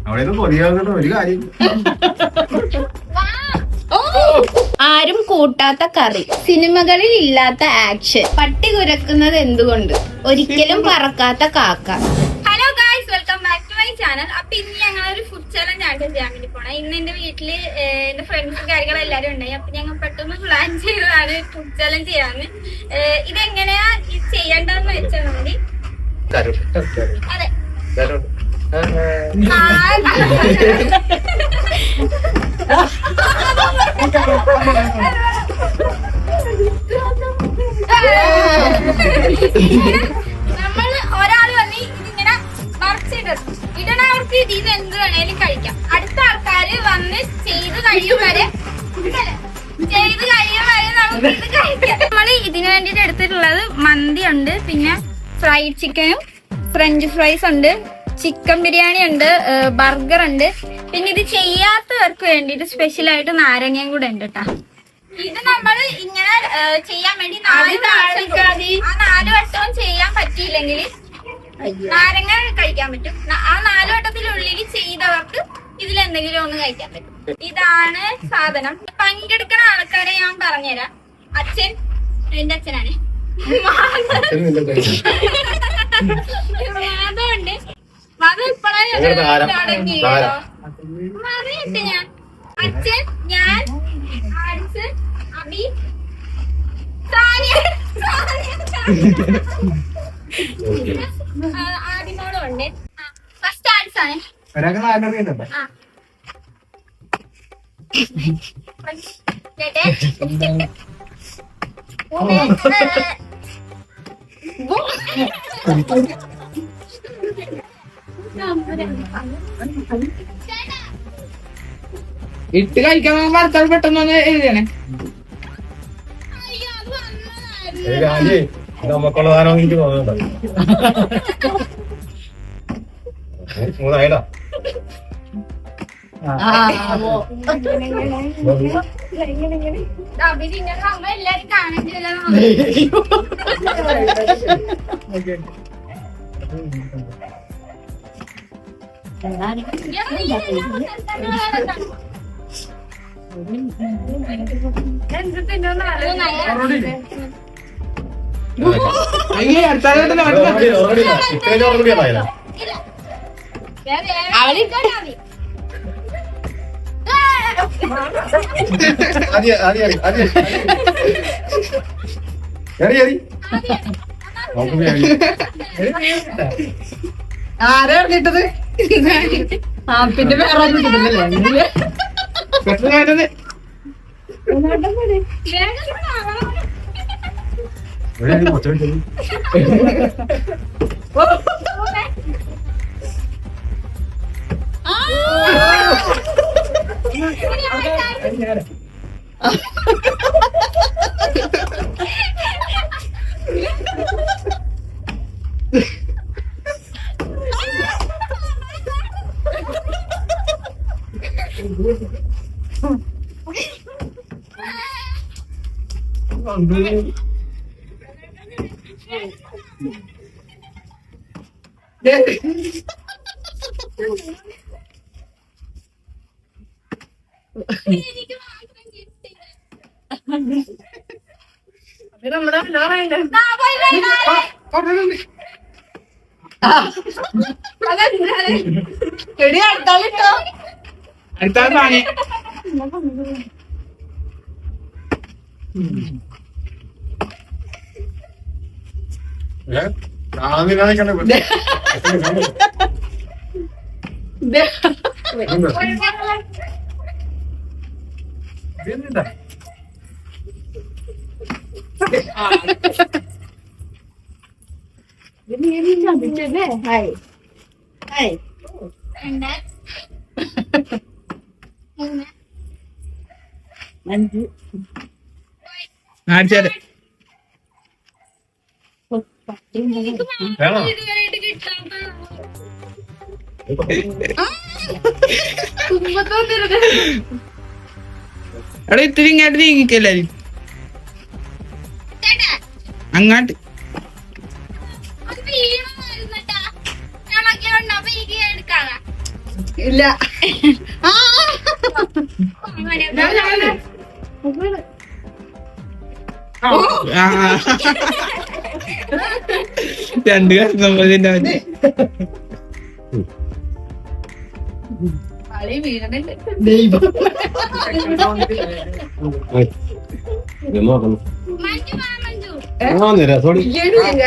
അവിടെ പൊതിയാകുന്ന ഒരു കാര്യം. ആരും കൂട്ടാത്ത കറി, സിനിമകളിൽ ഇല്ലാത്ത ആക്ഷൻ, പട്ടി കുരക്കുന്നത് എന്തുകൊണ്ട്, ഒരിക്കലും പറക്കാത്ത കാക്ക. Hello guys, welcome back to my channel. അപ്പൊ ഇന്ന് ഞങ്ങളൊരു ഫുഡ് ചാലഞ്ച് ആണ് ചെയ്യാൻ വേണ്ടി പോണേ. ഇന്ന് എന്റെ വീട്ടില് എന്റെ ഫ്രണ്ട്സും കാര്യങ്ങളും എല്ലാരും ഉണ്ടായി. അപ്പൊ ഞങ്ങൾ പെട്ടെന്ന് പ്ലാൻ ചെയ്തതാണ് ഫുഡ് ചാലഞ്ച് ചെയ്യാന്ന്. ഇതെങ്ങനെയാ ചെയ്യേണ്ടതെന്ന് വെച്ചാൽ മതി. അതെ, നമ്മള് ഒരാള് വന്ന് ഇതിങ്ങനെ മറിച്ചിടും. ഇടണവർക്ക് ഇതിന് എന്ത് വേണേലും കഴിക്കാം. അടുത്ത ആൾക്കാര് വന്ന് ചെയ്ത് കഴിയും വരെ നമുക്ക് ഇത് കഴിക്കാം. നമ്മള് ഇതിന് വേണ്ടിട്ട് എടുത്തിട്ടുള്ളത് മന്തി ഉണ്ട്, പിന്നെ ഫ്രൈഡ് ചിക്കനും ഫ്രഞ്ച് ഫ്രൈസ് ഉണ്ട്, ചിക്കൻ ബിരിയാണി ഉണ്ട്, ബർഗർ ഉണ്ട്. പിന്നെ ഇത് ചെയ്യാത്തവർക്ക് വേണ്ടിട്ട് സ്പെഷ്യൽ ആയിട്ട് നാരങ്ങയും കൂടെ ഉണ്ട് കേട്ടാ. ഇത് നമ്മൾ ഇങ്ങനെ ചെയ്യാൻ വേണ്ടി 4 വട്ടവും ചെയ്യാൻ പറ്റിയില്ലെങ്കിൽ നാരങ്ങ കഴിക്കാൻ പറ്റും. ആ 4 വട്ടത്തിനുള്ളിൽ ചെയ്തവർക്ക് ഇതിലെന്തെങ്കിലും ഒന്ന് കഴിക്കാൻ പറ്റും. ഇതാണ് സാധനം. പങ്കെടുക്കുന്ന ആൾക്കാരെ ഞാൻ പറഞ്ഞുതരാം. അച്ഛൻ എന്റെ അച്ഛനാണ്. മാധവുണ്ട്. മാധവ് ഇപ്പഴാണ് മറിയിട്ട് ഞാൻ, അച്ഛൻ, ഞാൻ, ആൻസ്, അബി, ആദിമോളും ഉണ്ട്. ഫസ്റ്റ് ആൻസ് ആണ്. ഇട്ട് കഴിക്കാൻ ഭർത്താവ് പെട്ടെന്ന് എഴുതിയാണേ. നമുക്കുള്ള സാധനം എനിക്ക് തോന്നുന്നുണ്ടോ? മൂന്നായിടാ. എല്ലാരും കാണാൻ ആരാ ഇട്ടത്? പിന്നെ വേറെ കിട്ടുന്നില്ലേ? എടി അടുത്താളിട്ടോ, അടുത്താളാണ്. ആഴ്ച അവിടെ ഇത്തിരി ഇങ്ങോട്ട് നീങ്ങിക്കല്ലാരും അങ്ങാട്ട്. ഇല്ല. ആ രണ്ട് കഷ്ണം പോലെ ദൈവം.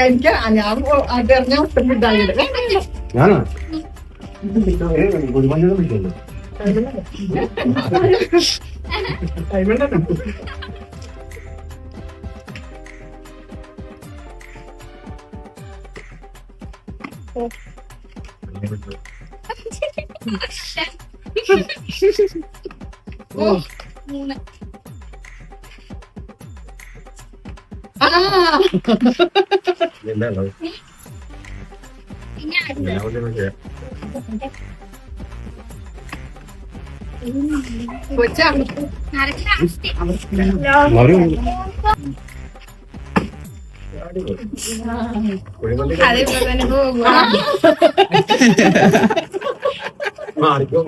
എനിക്ക് ഞാൻ അതറിഞ്ഞ ഒട്ടും കിട്ടാനില്ല. ഞാനാ കുഴിമഞ്ഞൾ പിടിക്കല്ലോ എന്താ ഉള്ളത്? ഞാൻ ഒന്നും ചെയ്യാം. കൊച്ചാ കുഴിമഞ്ഞൾ അതിപ്പോ തന്നെ പോകും. മാറിക്കോ.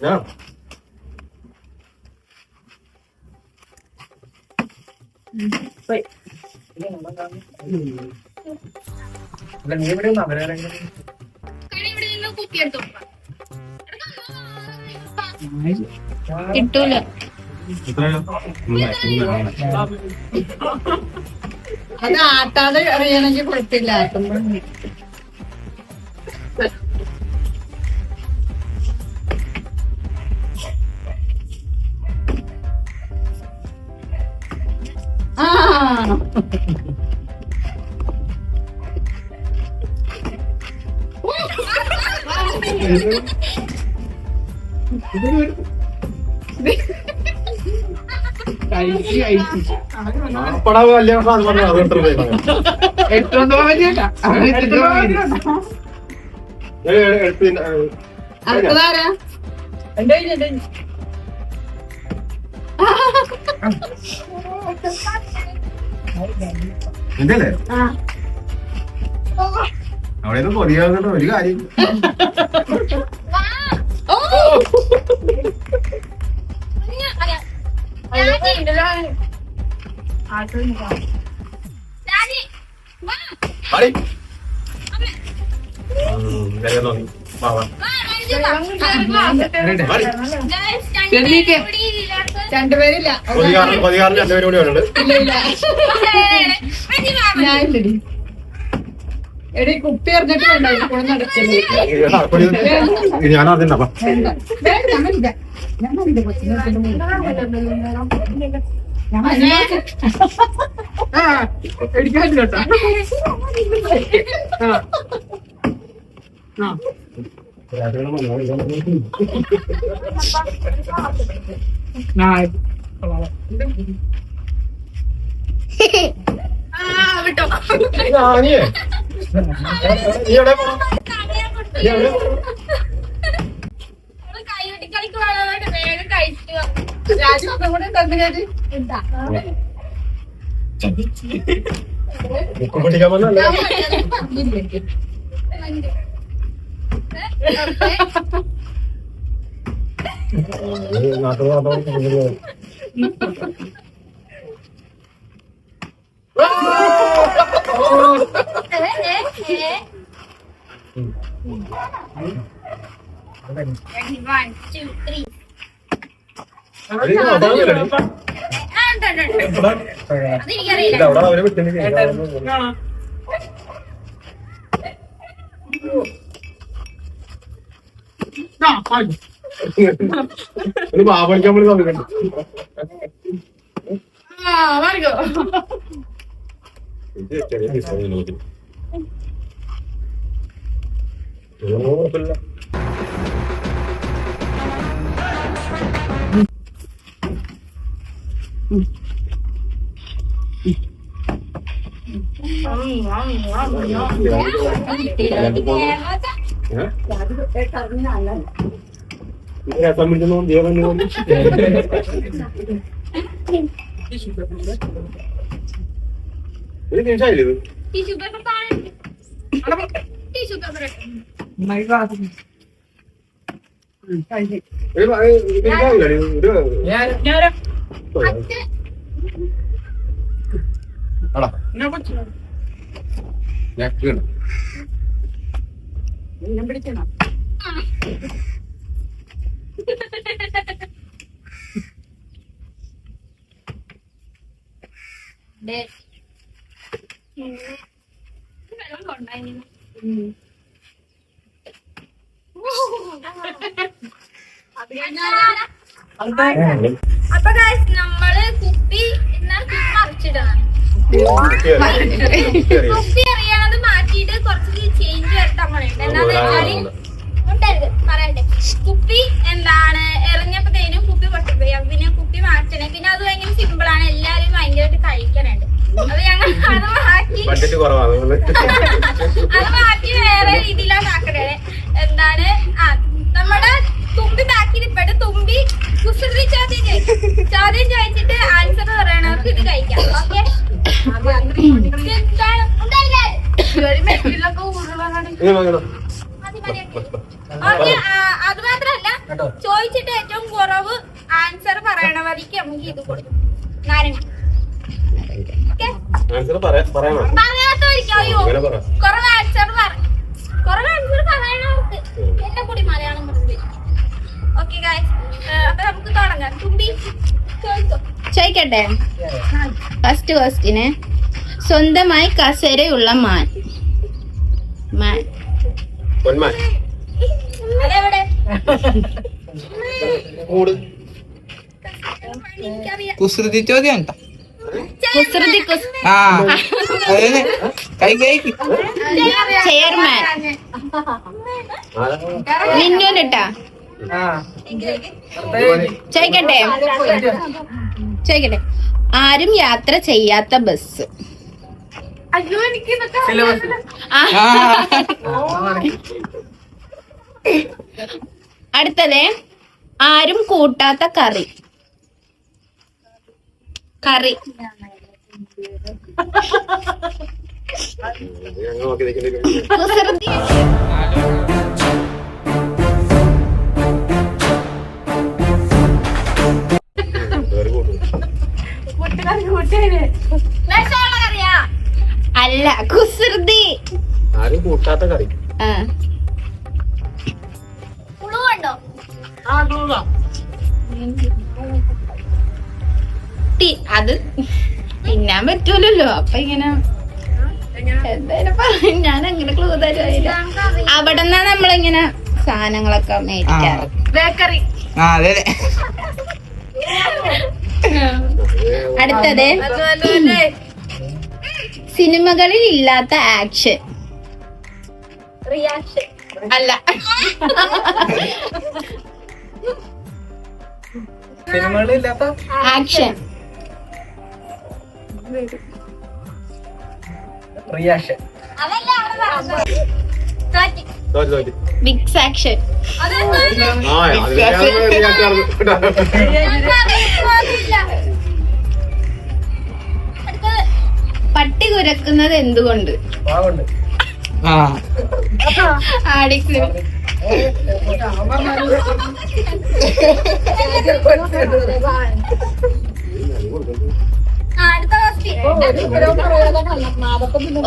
ഞാൻ അല്ല നീ എവിടെ അവരാരെങ്കിലും കിട്ടൂല. അത് ആട്ടാതെ അറിയണമെങ്കിൽ കുഴപ്പമില്ല. ആട്ടുമ്പോ ആ പടാവ് കല്യാണ സാധനം പറഞ്ഞു അത് എത്ര രൂപ എടുത്തോണ്ട് പോകാൻ പറ്റില്ല. അടുത്തതാരാ? എന്റെ എന്തല്ലേ അവിടെ നിന്ന് പൊതിയാകുന്ന ഒരു കാര്യം അടി രണ്ടുപേരില്ല. പതികാറിന് രണ്ടുപേരും കൂടി ഉണ്ട്. ഇല്ല ഇല്ല ഞാനില്ലടി. എടി കുപ്പി എറിഞ്ഞിട്ട് വേണ്ട കൂടെ നടക്കല്ലേ. ഞാൻ അതിന്റെ വേണ്ട വേണ്ട ഞാനില്ല ഞാനില്ല കൊച്ചിനെ എടുക്കാനില്ല കേട്ടോ. നീ എവിടെ പോണം? നീ എവിടെ പോണം? വേഗം കഴിച്ചു രാജി കൂടെ തന്നിട്ട് ബുക്ക് പഠിക്കാൻ വന്നല്ലേ? അവിടെ അവരെ വിട്ടു ഒരു ബാബളിക്കാൻ പോലും തന്നിട്ടുണ്ട്. ചെറിയ പീസാണ് നോക്കി ഒരു നിമിഷമായില്ലേ ഇത്? ടിഷ്യൂ പേപ്പർ ടിഷ്യൂ പേപ്പർ പിടിക്കണം വെള്ളം കൊണ്ടായി അപ്പൊ ഗൈസ് നമ്മള് കുപ്പി മറിച്ചിടണം. കുപ്പി അറിയാതെ മാറ്റിയിട്ട് കുറച്ച് ചേഞ്ച് വരുത്താൻ പറയുന്നുണ്ട്. എന്താന്ന് വെച്ചാല് പറയട്ടെ, കുപ്പി എന്താണ് എറിഞ്ഞപ്പോഴത്തേനും കുപ്പി പൊട്ടിപ്പോയി. അപ്പൊ പിന്നെ കുപ്പി മാറ്റണേ. പിന്നെ അത് ഭയങ്കര സിമ്പിൾ ആണ്, എല്ലാരും ഭയങ്കരമായിട്ട് കഴിക്കാനുണ്ട്. അപ്പൊ ഞങ്ങൾ അത് മാറ്റി വേറെ രീതിയിലാണ് ആക്കണേ. എന്താണ് നമ്മുടെ തുമ്പി ബാക്കിൽ ഇപ്പോഴും തുമ്പി കുസൃതി ചോദ്യം ചോദിച്ചിട്ട് ആൻസർ പറയണവർക്ക് ഇത് കഴിക്കാം. ഓക്കെ, അത് മാത്രല്ല ചോദിച്ചിട്ട് ഏറ്റവും കുറവ് ആൻസർ പറയണവർക്ക് നമുക്ക് ഇത് കൊടുക്കും. നാരങ്ങ പറയാത്തവർക്ക് അയ്യോ കുറവ് ആൻസർ പറയണവർക്ക് എന്നെ കൂടി മലയാളം പറഞ്ഞു. ഓക്കെ ഗൈസ്, അപ്പൊ നമുക്ക് തുടങ്ങാം. തുമ്പി ചോദിക്കട്ടെ? ഫസ്റ്റ് ക്വസ്റ്റിന് സ്വന്തമായി കസേരയുള്ള മാൻ. അതെവിടെ? കുസൃതി ചോദ്യം ഉണ്ടോ? കുസൃതി ആ അതന്നെ കൈ ചെയർമാൻ മിന്നുലിട്ടാ. ചോദിക്കട്ടെ, ആരും യാത്ര ചെയ്യാത്ത ബസ്. അയ്യോ, എനിക്ക് അടുത്തത്, ആരും കൂട്ടാത്ത കറി. കുസൃതി അല്ല, കുസൃതി. ആരും കൂട്ടാത്ത കറി. പുളുവുണ്ടോ? അത് തിന്നാൻ പറ്റൂലല്ലോ. അപ്പൊ ഇങ്ങനെ എന്തായാലും പറയും. ഞാൻ അങ്ങനെ ക്ലൂ തരുമായില്ല. അവിടെ നിന്നാ നമ്മളിങ്ങനെ സാധനങ്ങളൊക്കെ മേടിക്കാറ്. ബേക്കറി. അടുത്തത്, സിനിമകളിൽ ഇല്ലാത്ത ആക്ഷൻ. റിയാക്ഷൻ. അല്ല, ആക്ഷൻ. അതല്ല അവിടെ പറഞ്ഞത്. Big action. പട്ടി കുരക്കുന്നത് എന്തുകൊണ്ട്? ആഡിക്സ്.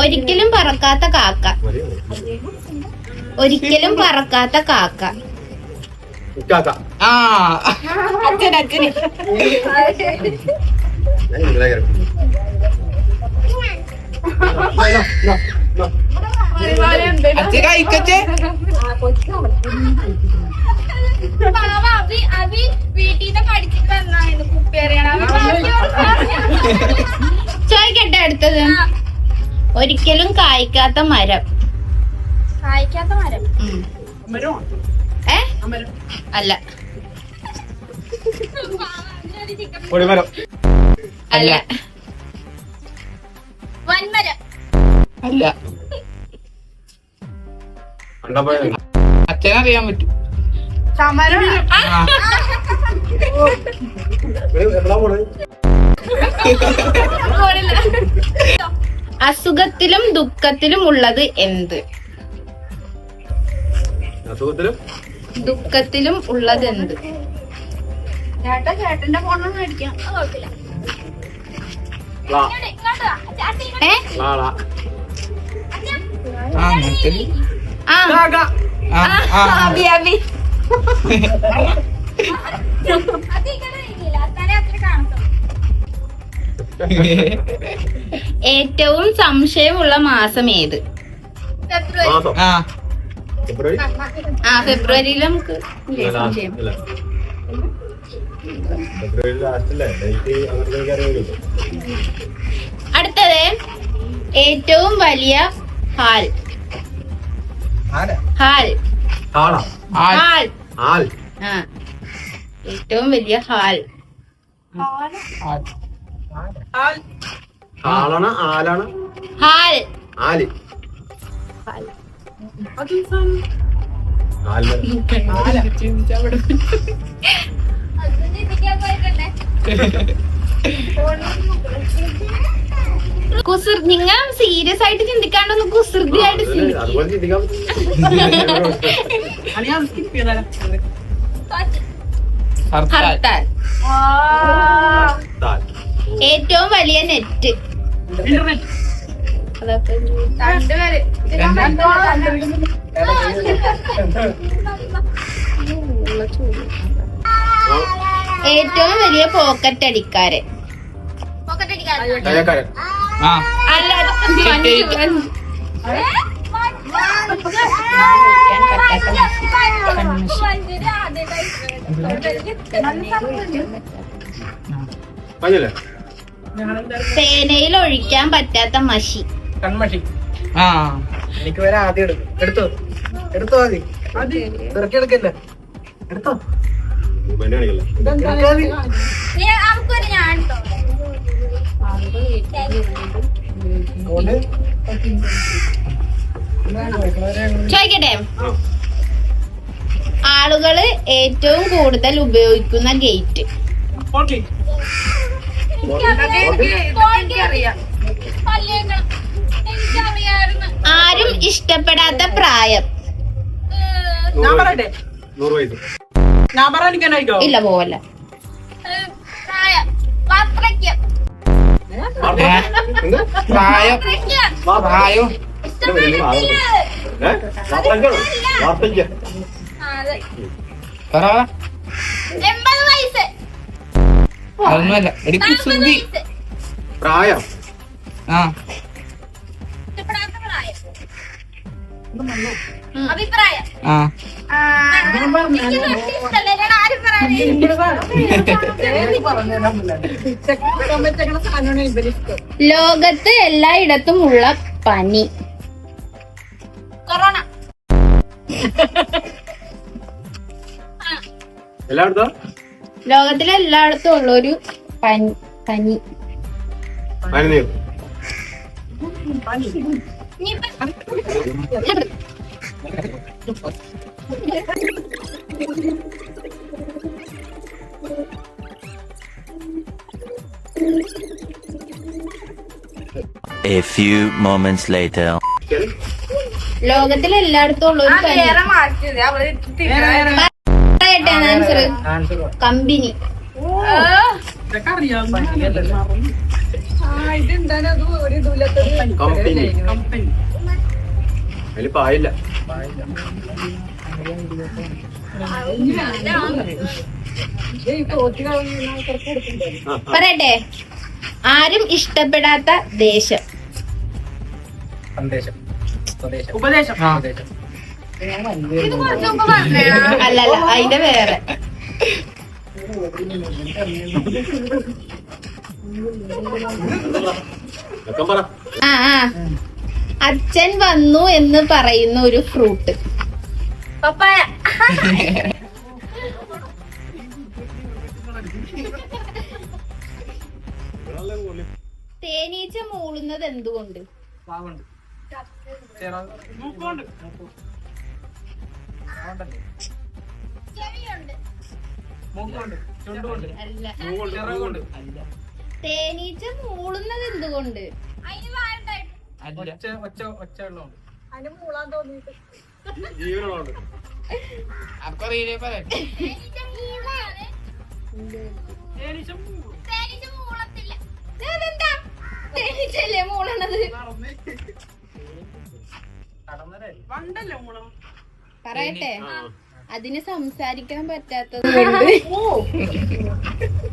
ഒരിക്കലും പറക്കാത്ത കാക്ക. ഒരിക്കലും പറക്കാത്ത കാക്ക. അച്ഛന് വീട്ടിൽ പഠിച്ചിട്ട് വന്നായിരുന്നു കുപ്പി അറിയണം. ചോദിക്കട്ടെ അടുത്തത്, ഒരിക്കലും കായ്ക്കാത്ത മരം. കായ്ക്കാത്ത മരം. അല്ല, അല്ല, വൻമരം. അല്ല, അച്ഛനറിയാൻ പറ്റും. അസുഖത്തിലും ദുഃഖത്തിലും ഉള്ളത് എന്ത്? അസുഖത്തിലും ദുഃഖത്തിലും ഉള്ളത് എന്ത്? ചേട്ടന്റെ ഫോണൊന്നും അടിക്കാം കുഴപ്പമില്ല. ള. ഏ? ള, ള. ആ അങ്ങനത്തെ ആ ആ ആ അബി അബി ഏറ്റവും സംശയമുള്ള മാസം ഏത്? മാസം ആ ഫെബ്രുവരി ഫെബ്രുവരിയിൽ നമുക്ക് ഇല്ലേ സംശയം? ഇല്ല. ഫെബ്രുവരി ലാസ്റ്റല്ലേ ഡേറ്റ് അങ്ങനത്തെ അറിയില്ലല്ലോ. അടുത്തത് ഏറ്റവും വലിയ ഹാൽ. ആരാ ഹാൽ ആളാ ആൽ ഹാൽ ആൽ ആ ഏറ്റവും വലിയ ഹാൽ. ആൽ ആളാണ് ആലാണ് ഹാൽ ആല് ഹാൽ. ആല് നിങ്ങൾ സീരിയസ് ആയിട്ട് ചിന്തിക്കാണ്ടൊന്ന് കുസൃതിയായിട്ട് ചിന്തിക്കും. അതുപോലെ ചിന്തിക്കാം. ഹർത്താൽ ഹർത്താൽ. താൽ. ഏറ്റവും വലിയ നെറ്റ്. അതൊക്കെ ഏറ്റവും വലിയ പോക്കറ്റ് അടിക്കാരൻ. തയ്യക്കാരൻ. ആ അല്ല പറഞ്ഞില്ലേ തേനയിൽ ഒഴിക്കാൻ പറ്റാത്ത മഷി. കൺമഷി. ആ എനിക്ക് വരെ ആദ്യം എടുത്തോ എടുത്തോ ആദ്യം തിരക്കെടുക്കല്ലേ എടുത്തോ വേണ്ടി കാണിക്കല്ലേ ചോദിക്കട്ടെ, ആളുകള് ഏറ്റവും കൂടുതൽ ഉപയോഗിക്കുന്ന ഗേറ്റ്. ആരും ഇഷ്ടപ്പെടാത്ത പ്രായം. ഞാൻ പറയട്ടെ 100 വയസ്സ്. ഞാൻ പറയാനിക്കാനായിക്കോ ഇല്ല പോവല്ല. എന്ത്? പ്രായം പ്രായം വാർത്തയ്ക്ക് പറ 80 വയസ്സ്. അതൊന്നുമല്ല എടി കുസൃതി. പ്രായം ആ ഇഷ്ടപ്പെടാത്ത പ്രായം. അഭിപ്രായം. ആ ലോകത്ത് എല്ലായിടത്തും ഉള്ള പനി. കൊറോണ. എല്ലായിടത്തും ലോകത്തിലെ എല്ലായിടത്തും ഉള്ള ഒരു പനി. പനി. പനിനീർ. A few moments later. ലോകത്തിൽ എല്ലായിടത്തും ഉള്ള ഒരു പനി. പറയട്ടെ ആൻസർ. കമ്പനി. കമ്പനി. അതിൽ പായില്ല. പറയട്ടെ, ആരും ഇഷ്ടപ്പെടാത്ത ദേശം. ഉപദേശം ആ. അല്ലല്ല, അതിന്റെ വേറെ. പറ. ആ അച്ഛൻ വന്നു എന്ന് പറയുന്ന ഒരു ഫ്രൂട്ട്. പപ്പായ. തേനീച്ച മൂളുന്നത് എന്തുകൊണ്ട്? അല്ല, തേനീച്ച മൂളുന്നത് എന്തുകൊണ്ട്? അതിന് വാലുണ്ടായിട്ട്. അല്ല അതിന് മൂളാൻ തോന്നിയിട്ട് ജീവനുള്ളതുകൊണ്ട് അപ്പൊ റീലേ പറയാം തേനീച്ച മൂളാണ്. തേനീച്ച മൂളത്തില്ല. ഇതെന്താ? തേനീച്ചയല്ലേ മൂളണത്? പണ്ടല്ലേ മൂളം പറയട്ടെ ആ അതിന് സംസാരിക്കാൻ പറ്റാത്തത് കൊണ്ട്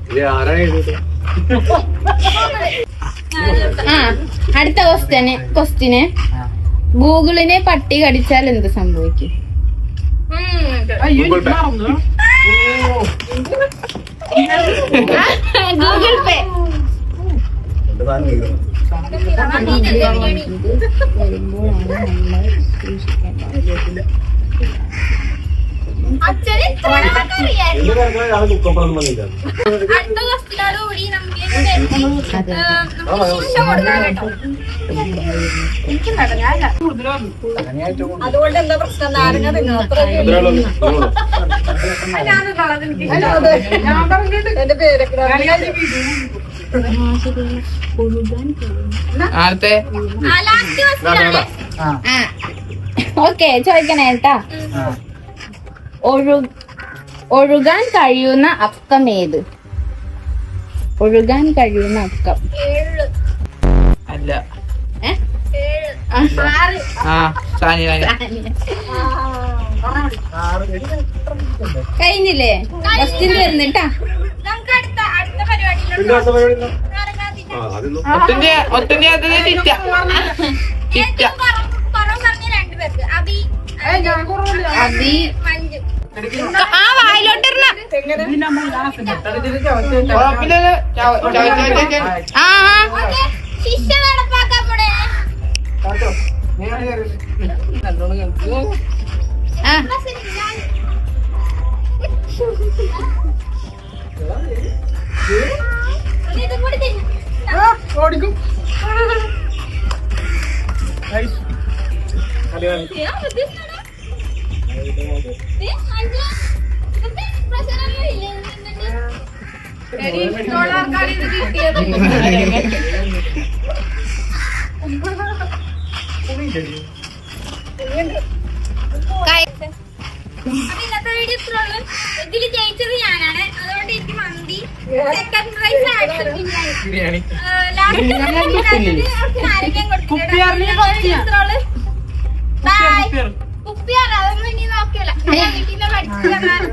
ഇത് ആരാണ് എഴുതിയത്? ആ അടുത്ത ക്വസ്റ്റ്യന് ഗൂഗിളിനെ പട്ടി കടിച്ചാൽ എന്ത് സംഭവിക്കും? അയ്യോ Google Pay. മറന്നു ഗൂഗിൾ പേ. അച്ഛന് ഇത്രയൊക്കെ അറിയാം. എന്ത് കാര്യത്തിലാണ് കുക്കപ്പുറം വന്നില്ല? അടുത്ത ക്വസ്റ്റിനോട് കൂടി നമുക്ക് ശിക്ഷ കൊടുക്കണം കേട്ടോ. എനിക്കുണ്ടോ ഞാനല്ല. അതുകൊണ്ട് എന്താ പ്രശ്നം നാരങ്ങ തിന്നോ അത്ര ഞാൻ പറഞ്ഞിട്ട് എന്റെ പേരൊക്കെ ആദ്യത്തെ ലാസ്റ്റ് ക്വസ്റ്റിനാണ്. ആ ആ ഓക്കെ ചോദിക്കണേ കേട്ടാ. ഒഴുകാൻ കഴിയുന്ന അക്കം ഏത്? ഒഴുകാൻ കഴിയുന്ന അക്കം 7 അല്ല 6 ആ സാനി കഴിഞ്ഞില്ലേ? ക്വസ്റ്റ്യൻ വരുന്നിട്ടാ. നമുക്ക് അടുത്ത പരിപാടിയിലുണ്ട്. പിന്നെ അടുത്ത പരിപാടി എന്താ? നാരങ്ങാതിന്റെ ആ അതൊന്നും ഒറ്റന്റെ അകത്ത് ചിറ്റ ചിറ്റ ഏറ്റവും കുറവ് പറഞ്ഞ 2 പേർക്ക് അബി ഞാൻ കുറവില്ല അതി മഞ്ജു. ആ വായിലോട്ടിരുന്ന കുഴപ്പമില്ലല്ലോ ആ ഓക്കെ ശിക്ഷ നടപ്പാക്കാൻ പോണേ. ആ ഇതും കൂടി തിന്നു. ഓടിക്കും ഇന്നത്തെ വീഡിയോ ഇത്രേ ഉള്ളൂ. ഇതില് ജയിച്ചത് ഞാനാണ്. അതുകൊണ്ട് എനിക്ക് മന്തി, സെക്കൻഡ് പ്രൈസ് ആഡ് ബിരിയാണി കുപ്പിയാറ് അതൊന്നും ഇനി നോക്കിയല്ല. ഞാൻ വീട്ടിൽ നിന്ന് പഠിച്ചു തന്നാലും